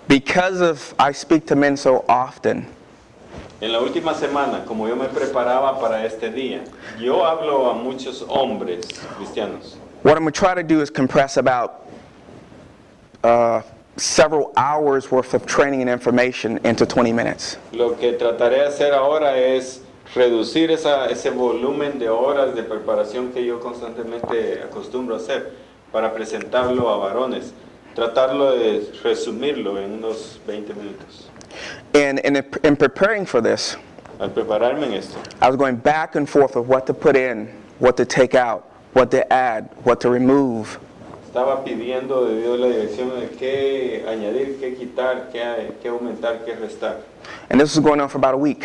Because of I speak to men so often, En la última semana, como yo me preparaba para este día, yo hablo a muchos hombres cristianos. what I'm going to try to do is compress about several hours worth of training and information into 20 minutes. Lo que trataré de hacer ahora es reducir ese volumen de horas de preparación que yo constantemente acostumbro a hacer para presentarlo a varones. Tratarlo de resumirlo en unos 20 minutos. And in preparing for this, Al prepararme en esto, I was going back and forth of what to put in, what to take out, what to add, what to remove. estaba pidiendo de Dios la dirección de qué añadir, qué quitar, qué aumentar, qué restar. And this was going on for about a week.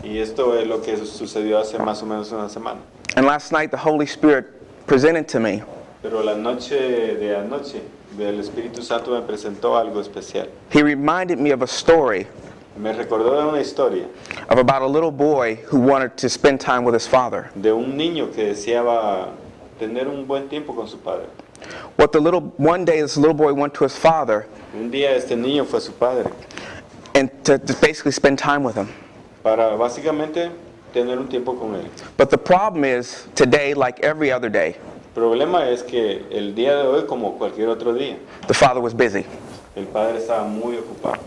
Y esto es lo que sucedió hace más o menos una semana. And last night the Holy Spirit presented to me Pero la noche de anoche, el Espíritu Santo me presentó algo especial. He reminded me of a story Me recordó de una historia of about a little boy who wanted to spend time with his father. de un niño que deseaba tener un buen tiempo con su padre. One day this little boy went to his father Un día este niño fue a su padre and to basically spend time with him. para básicamente tener un tiempo con él. But the problem is, today, like every other day, El problema es que el día de hoy, como cualquier otro día, the father was busy. el padre estaba muy ocupado.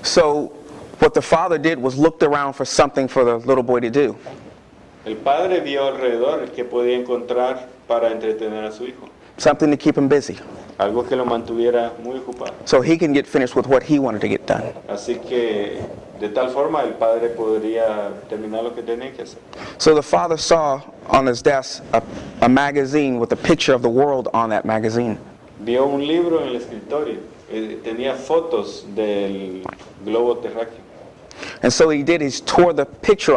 So what the father did was looked around for something for the little boy to do. El padre vio alrededor qué podía encontrar para entretener a su hijo. Something to keep him busy, Algo que lo mantuviera muy ocupado. so he can get finished with what he wanted to get done. Así que de tal forma el padre podría terminar lo que tenía que hacer. So the father saw on his desk a magazine with a picture of the world on that magazine. Vio un libro en el escritorio. Tenía fotos del globo terráqueo. And so he tore the picture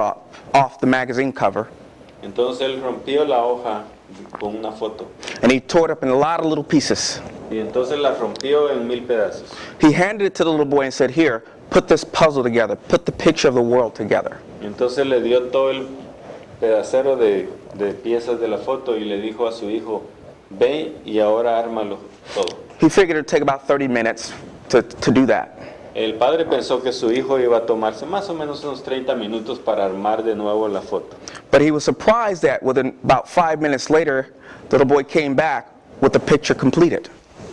off the magazine cover, Entonces él rompió la hoja con una foto. and he tore it up in a lot of little pieces. Y entonces la rompió en 1000 pedazos. He handed it to the little boy and said, "Here, put this puzzle together. Put the picture of the world together." Y entonces le dio todo el pedacero de piezas de la foto y le dijo a su hijo, ve y ahora ármalo todo. He figured it would take about 30 minutes to do that. El padre pensó que su hijo iba a tomarse más o menos unos 30 minutos para armar de nuevo la foto. But he was surprised that within about 5 minutes later, the little boy came back with the picture completed.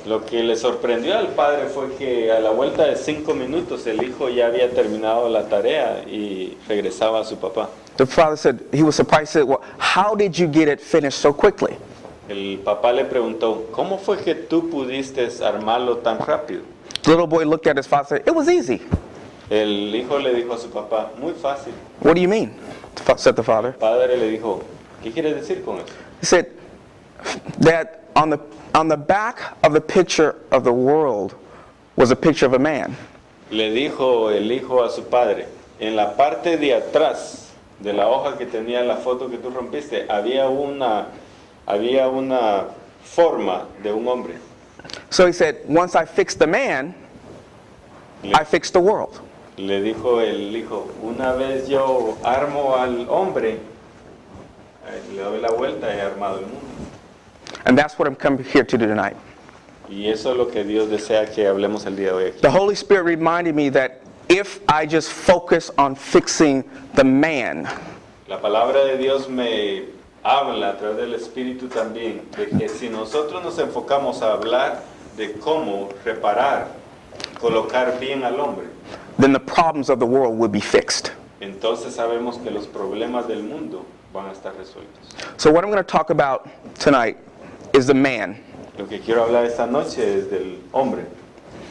Lo que le sorprendió al padre fue que a la vuelta de 5 minutos el hijo ya había terminado la tarea y regresaba a su papá. The father said, he was surprised, said, "Well, how did you get it finished so quickly?" El papá le preguntó, ¿cómo fue que tú pudiste armarlo tan rápido? The little boy looked at his father and said, "It was easy." El hijo le dijo a su papá, muy fácil. "What do you mean?" said the father. El padre le dijo, ¿qué quieres decir con eso? He said that on the back of the picture of the world was a picture of a man. Le dijo el hijo a su padre, en la parte de atrás de la hoja que tenía la foto que tú rompiste, había una forma de un hombre. So he said, once I fixed the man, I fixed the world. Le dijo el hijo, una vez yo armo al hombre, le doy la vuelta y he armado el mundo. And that's what I'm coming here to do tonight. Y eso es lo que Dios desea que hablemos el día de hoy aquí. The Holy Spirit reminded me that if I just focus on fixing the man, La palabra de Dios me habla a través del Espíritu también, de que si nosotros nos enfocamos a hablar de cómo reparar, colocar bien al hombre, then the problems of the world will be fixed. entonces sabemos que los problemas del mundo van a estar resueltos. So what I'm going to talk about tonight is the man, Lo que quiero hablar esta noche es del hombre,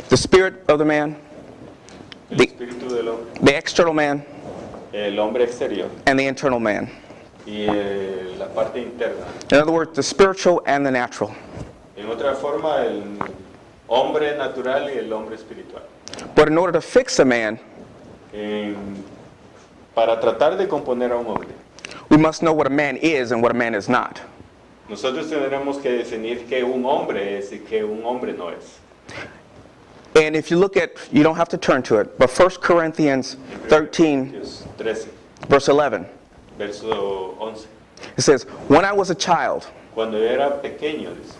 the spirit of the man, el The- espíritu del hombre, the external man, el hombre exterior and the internal man. y la parte interna. In other words, the spiritual and the natural. En otra forma, el hombre natural y el hombre espiritual. But in order to fix a man, Para tratar de componer a un hombre, we must know what a man is and what a man is not. nosotros tendremos que definir qué un hombre es y qué un hombre no es. And if you look at, you don't have to turn to it, but 1 Corinthians 13, 13, verse 11, verso 11. it says, "When I was a child, Cuando yo era pequeño, dice,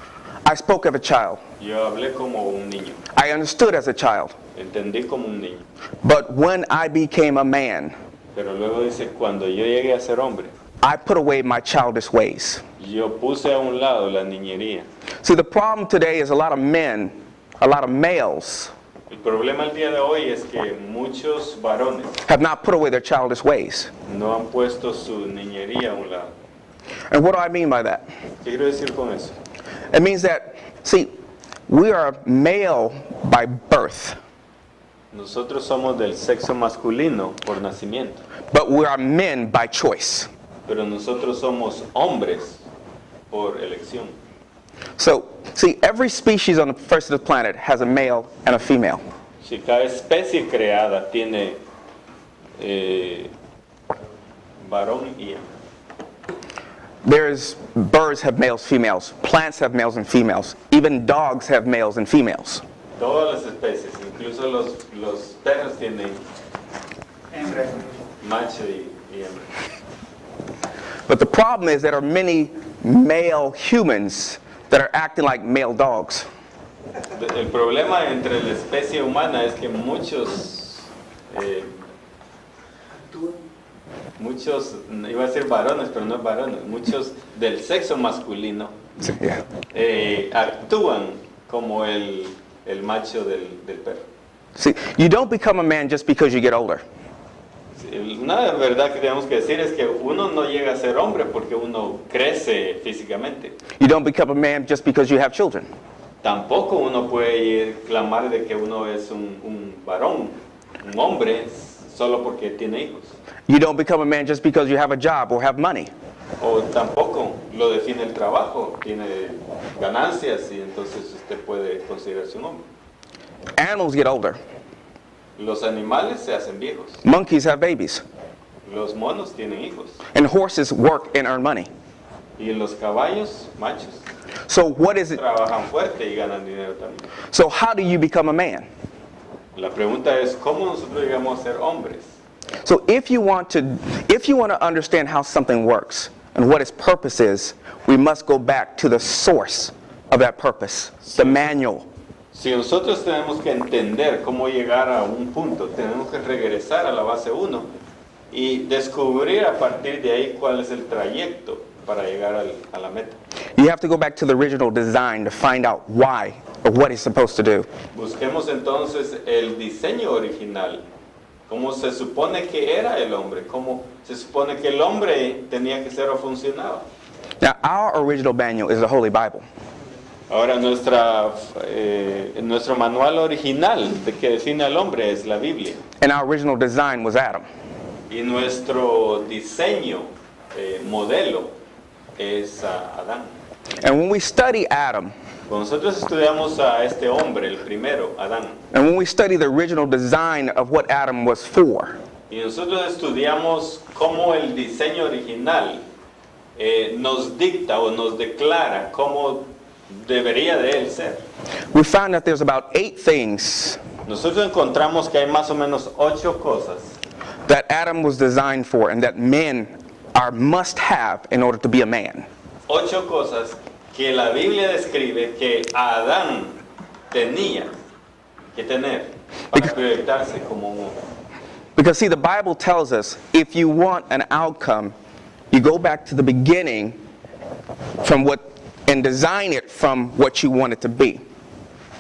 I spoke of a child. Yo hablé como un niño. I understood as a child. Entendí como un niño. But when I became a man, Pero luego dice, cuando yo llegué a ser hombre, I put away my childish ways. yo puse a un lado la niñería. See, the problem today is a lot of men, a lot of males, El problema el día de hoy es que muchos varones have not put away their childish ways. no han puesto su niñería a un lado. And what do I mean by that? ¿Qué quiero decir con eso? It means that, see, we are male by birth, Nosotros somos del sexo masculino por nacimiento, but we are men by choice. pero nosotros somos hombres por elección. So, see, every species on the face of the planet has a male and a female. Si cada especie creada tiene varón y hembra. There's birds have males, females. Plants have males and females. Even dogs have males and females. Todas las especies, incluso los perros tienen macho y hembra. But the problem is there are many male humans that are acting like male dogs. El problema entre la especie humana es que muchos, iba a decir varones, pero no varones, muchos del sexo masculino Yeah. actúan como el macho del perro. See, you don't become a man just because you get older. Una verdad que tenemos que decir es que uno no llega a ser hombre porque uno crece físicamente. You don't become a man just because you have children. Tampoco uno puede ir clamar de que uno es un varón, un hombre, solo porque tiene hijos. You don't become a man just because you have a job or have money. O tampoco lo define el trabajo, tiene ganancias y entonces usted puede considerarse un hombre. Animals get older. Los animales se hacen viejos, Monkeys have babies. los monos tienen hijos And horses work and earn money. y los caballos, machos, So what is it? trabajan fuerte y ganan dinero también. So how do you become a man? La pregunta es, ¿cómo nosotros llegamos a ser hombres? So if you want to understand how something works and what its purpose is, we must go back to the source of that purpose, the manual. Si nosotros tenemos que entender cómo llegar a un punto, tenemos que regresar a la base 1 y descubrir a partir de ahí cuál es el trayecto para llegar a la meta. You have to go back to the original design to find out why or what it's supposed to do. Busquemos entonces el diseño original, cómo se supone que era el hombre, cómo se supone que el hombre tenía que ser o funcionaba. Now, our original manual is the Holy Bible. Ahora nuestro manual original de que define al hombre es la Biblia. And our original design was Adam. Y nuestro diseño modelo es Adán. And when we study Adam, Cuando nosotros estudiamos a este hombre, el primero, Adán, and when we study the original design of what Adam was for, y nosotros estudiamos cómo el diseño original nos dicta o nos declara cómo debería de él ser, we found that there's about 8 things nosotros encontramos que hay más o menos 8 cosas that Adam was designed for and that men are must have in order to be a man. 8 cosas que la Biblia describe que Adán tenía que tener para proyectarse como un hombre. Because see, the Bible tells us if you want an outcome, you go back to the beginning and design it from what you want it to be.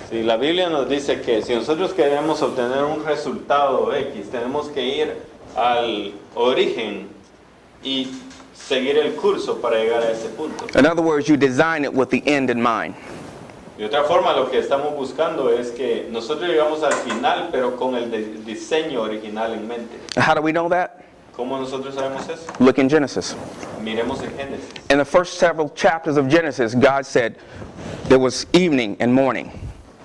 Sí, la Biblia nos dice que si nosotros queremos obtener un resultado X, tenemos que ir al origen y seguir el curso para llegar a ese punto. In other words, you design it with the end in mind. De otra forma, lo que estamos buscando es que nosotros llegamos al final, pero con el diseño original en mente. How do we know that? ¿Cómo nosotros sabemos eso? Look in Genesis. Miremos en Génesis. In the first several chapters of Genesis, God said there was evening and morning.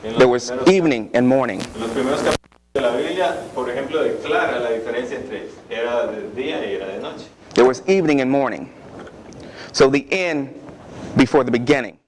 There was evening and morning. En los primeros capítulos de la Biblia, por ejemplo, declara la diferencia entre era de día y era de noche. There was evening and morning. So the end before the beginning.